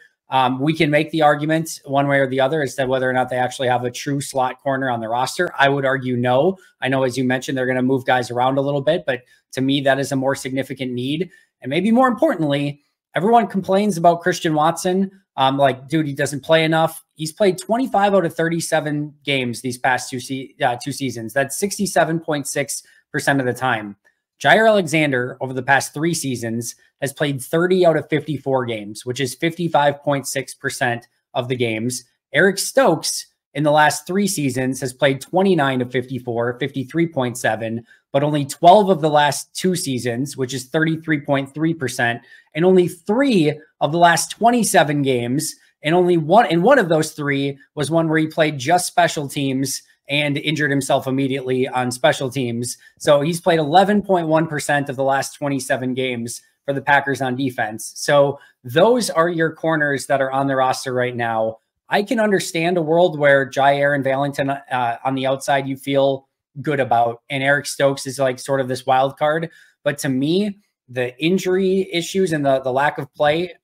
Speaker 1: We can make the argument one way or the other as to whether or not they actually have a true slot corner on the roster. I would argue no. I know, as you mentioned, they're going to move guys around a little bit, but to me, that is a more significant need. And maybe more importantly, everyone complains about Christian Watson. Like, dude, he doesn't play enough. He's played 25 out of 37 games these past two seasons. That's 67.6% of the time. Jair Alexander, over the past 3 seasons, has played 30 out of 54 games, which is 55.6% of the games. Eric Stokes, in the last 3 seasons, has played 29 of 54, 53.7, but only 12 of the last 2 seasons, which is 33.3%, and only 3 of the last 27 games, and only one of those 3 was one where he played just special teams and injured himself immediately on special teams. So he's played 11.1% of the last 27 games for the Packers on defense. So those are your corners that are on the roster right now. I can understand a world where Jair and Valentin on the outside you feel good about, and Eric Stokes is like sort of this wild card. But to me, the injury issues and the lack of play,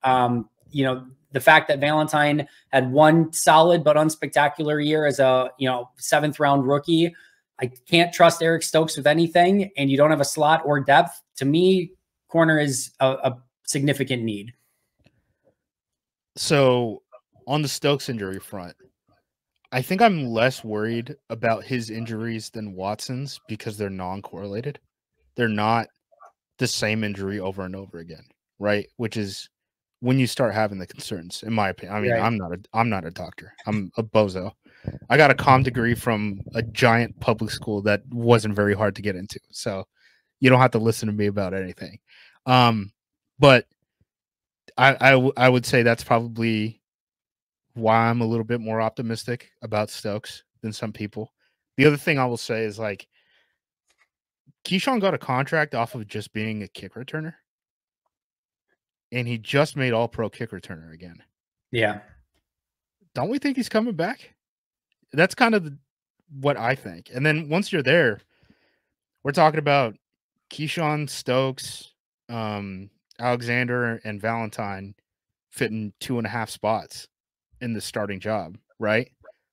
Speaker 1: the fact that Valentine had one solid but unspectacular year as a 7th round rookie, I can't trust Eric Stokes with anything, and you don't have a slot or depth. To me, corner is a significant need.
Speaker 2: So on the Stokes injury front, I think I'm less worried about his injuries than Watson's because they're non-correlated. They're not the same injury over and over again, right? Which is when you start having the concerns, in my opinion. I mean, right. I'm not a doctor. I'm a bozo. I got a comm degree from a giant public school that wasn't very hard to get into. So you don't have to listen to me about anything. But I would say that's probably why I'm a little bit more optimistic about Stokes than some people. The other thing I will say is, like, Keyshawn got a contract off of just being a kick returner, and he just made all-pro kick returner again.
Speaker 1: Yeah.
Speaker 2: Don't we think he's coming back? That's kind of what I think. And then once you're there, we're talking about Keyshawn, Stokes, Alexander, and Valentine fitting 2.5 spots in the starting job, right?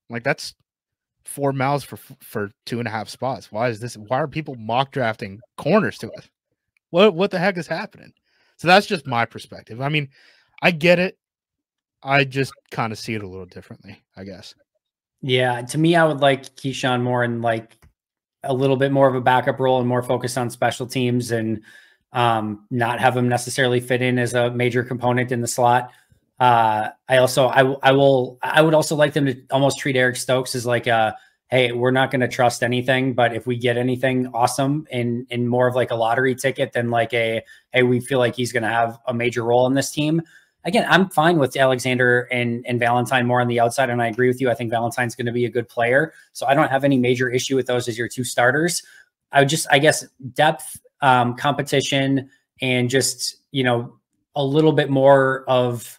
Speaker 2: Like, that's 4 miles for 2.5 spots. Why are people mock drafting corners to us? What the heck is happening? So that's just my perspective. I mean, I get it. I just kind of see it a little differently, I guess.
Speaker 1: Yeah, to me, I would like Keyshawn more in like a little bit more of a backup role and more focused on special teams, and not have him necessarily fit in as a major component in the slot. I would also like them to almost treat Eric Stokes as like hey, we're not going to trust anything, but if we get anything awesome in more of like a lottery ticket than like hey, we feel like he's going to have a major role in this team. Again, I'm fine with Alexander and Valentine more on the outside, and I agree with you. I think Valentine's going to be a good player, so I don't have any major issue with those as your 2 starters. I guess depth, competition, and just a little bit more of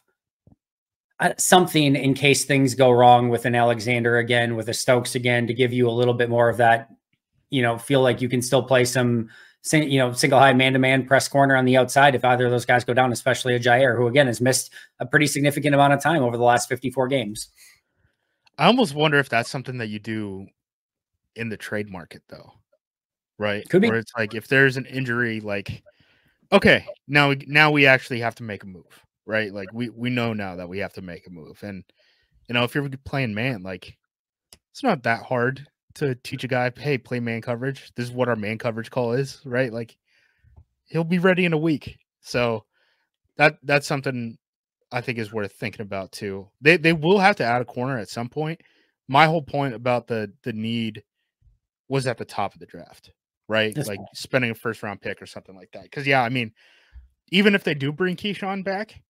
Speaker 1: something in case things go wrong with an Alexander again, with a Stokes again, to give you a little bit more of that, feel like you can still play some, single high man-to-man press corner on the outside if either of those guys go down, especially a Jair, who again has missed a pretty significant amount of time over the last 54 games.
Speaker 2: I almost wonder if that's something that you do in the trade market, though, right?
Speaker 1: Could be.
Speaker 2: Where it's like, if there's an injury, like, okay, now we actually have to make a move, right? Like, we know now that we have to make a move. And, if you're playing man, like, it's not that hard to teach a guy, hey, play man coverage. This is what our man coverage call is, right? Like, he'll be ready in a week. So that's something I think is worth thinking about too. They will have to add a corner at some point. My whole point about the need was at the top of the draft, right?
Speaker 1: That's
Speaker 2: like spending a 1st round pick or something like that. Because I mean, even if they do bring Keyshawn back,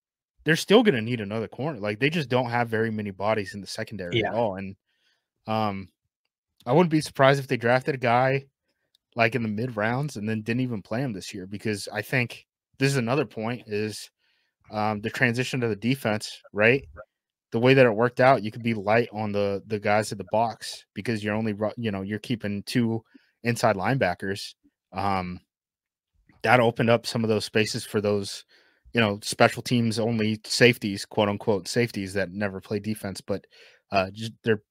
Speaker 2: they're still going to need another corner. Like, they just don't have very many bodies in the secondary at all. And I wouldn't be surprised if they drafted a guy like in the mid rounds and then didn't even play him this year, because I think this is another point is the transition to the defense, right? The way that it worked out, you could be light on the guys at the box because you're only, you're keeping 2 inside linebackers. that opened up some of those spaces for those, special teams only safeties, quote unquote safeties that never play defense, but just they're,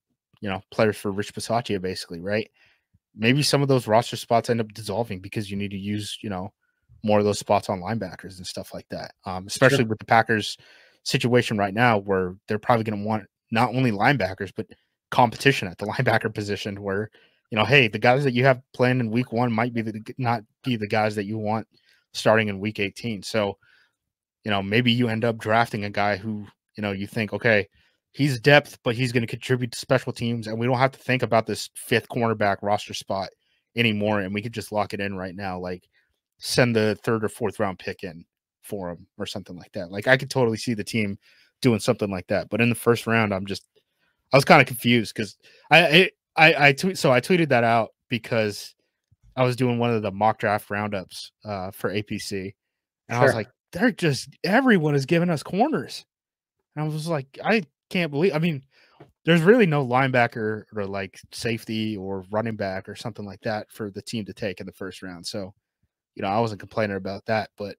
Speaker 2: players for Rich Bisaccia basically, right? Maybe some of those roster spots end up dissolving because you need to use, more of those spots on linebackers and stuff like that. Especially with the Packers situation right now, where they're probably going to want not only linebackers, but competition at the linebacker position where, hey, the guys that you have playing in week 1 might not be the guys that you want starting in week 18. So, maybe you end up drafting a guy who, you think, okay, he's depth, but he's going to contribute to special teams, and we don't have to think about this 5th cornerback roster spot anymore, and we could just lock it in right now, like send the 3rd or 4th round pick in for him or something like that. Like I could totally see the team doing something like that. But in the first round, I was kind of confused because I tweeted that out because I was doing one of the mock draft roundups for APC, and I was like, everyone is giving us corners. And I was like, I can't believe, there's really no linebacker or like safety or running back or something like that for the team to take in the first round. So, I wasn't complaining about that, but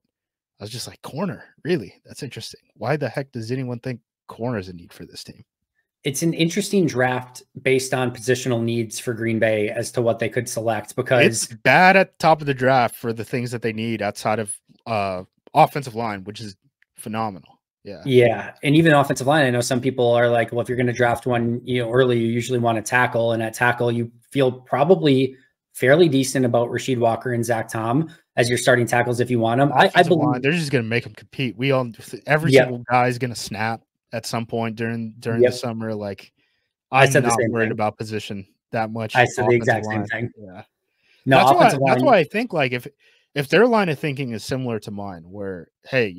Speaker 2: I was just like, corner, really? That's interesting. Why the heck does anyone think corner is a need for this team?
Speaker 1: It's an interesting draft based on positional needs for Green Bay as to what they could select, because
Speaker 2: it's bad at the top of the draft for the things that they need outside of offensive line, which is phenomenal. Yeah.
Speaker 1: Yeah. And even offensive line, I know some people are like, well, if you're going to draft one, early, you usually want to tackle. And at tackle, you feel probably fairly decent about Rasheed Walker and Zach Tom as your starting tackles if you want them. I believe
Speaker 2: they're just going to make them compete. Every single guy is going to snap at some point during the summer. Like, I'm not worried about position that much.
Speaker 1: I said the exact same thing.
Speaker 2: Yeah.
Speaker 1: No,
Speaker 2: that's why I think, like, if their line of thinking is similar to mine, where, hey,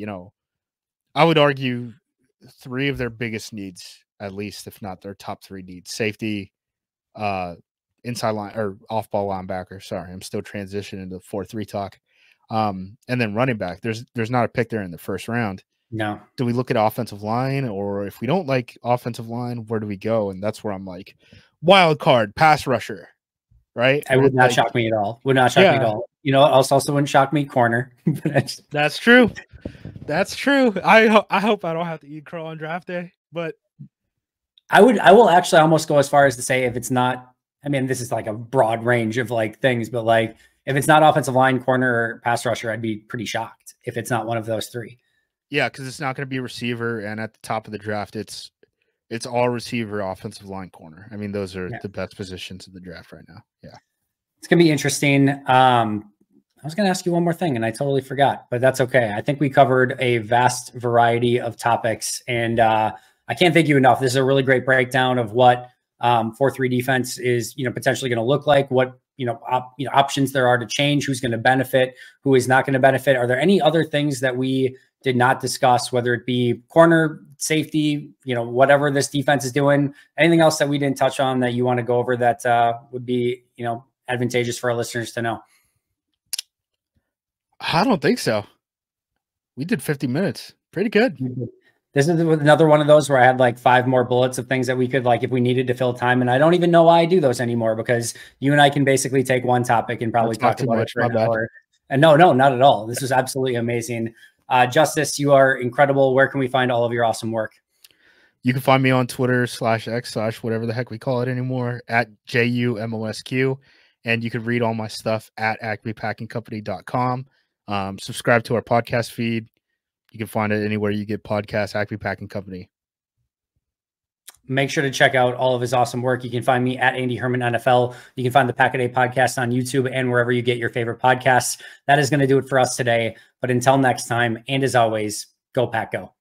Speaker 2: I would argue 3 of their biggest needs, at least, if not their top 3 needs: safety, inside line or off ball linebacker. Sorry, I'm still transitioning to 4-3 talk. And then running back. There's not a pick there in the first round.
Speaker 1: No.
Speaker 2: Do we look at offensive line, or if we don't like offensive line, where do we go? And that's where I'm like, wild card, pass rusher, right?
Speaker 1: It would not shock me at all. Would not shock me at all. Also wouldn't shock me, corner.
Speaker 2: That's true. That's true. I hope I don't have to eat crow on draft day, but
Speaker 1: I will actually almost go as far as to say, if it's not, this is like a broad range of like things, but like if it's not offensive line, corner, or pass rusher, I'd be pretty shocked if it's not one of those 3.
Speaker 2: Yeah, because it's not going to be receiver, and at the top of the draft, it's all receiver, offensive line, corner. Those are the best positions in the draft right now. Yeah,
Speaker 1: it's gonna be interesting. I was going to ask you one more thing and I totally forgot, but that's okay. I think we covered a vast variety of topics, and I can't thank you enough. This is a really great breakdown of what 4-3 defense is, potentially going to look like, what, options there are to change, who's going to benefit, who is not going to benefit. Are there any other things that we did not discuss, whether it be corner, safety, whatever this defense is doing, anything else that we didn't touch on that you want to go over that would be, advantageous for our listeners to know?
Speaker 2: I don't think so. We did 50 minutes. Pretty good.
Speaker 1: This is another one of those where I had like 5 more bullets of things that we could, like, if we needed to fill time. And I don't even know why I do those anymore, because you and I can basically take one topic and probably talk about it for an hour. And no, not at all. This was absolutely amazing. Justis, you are incredible. Where can we find all of your awesome work?
Speaker 2: You can find me on Twitter /X/ whatever the heck we call it anymore, at JUMOSQ. And you can read all my stuff at acmepackingcompany.com. Subscribe to our podcast feed. You can find it anywhere you get podcasts, Acme Packing Company.
Speaker 1: Make sure to check out all of his awesome work. You can find me at Andy Herman NFL. You can find the Pack a Day podcast on YouTube and wherever you get your favorite podcasts. That is going to do it for us today. But until next time, and as always, go Pack Go.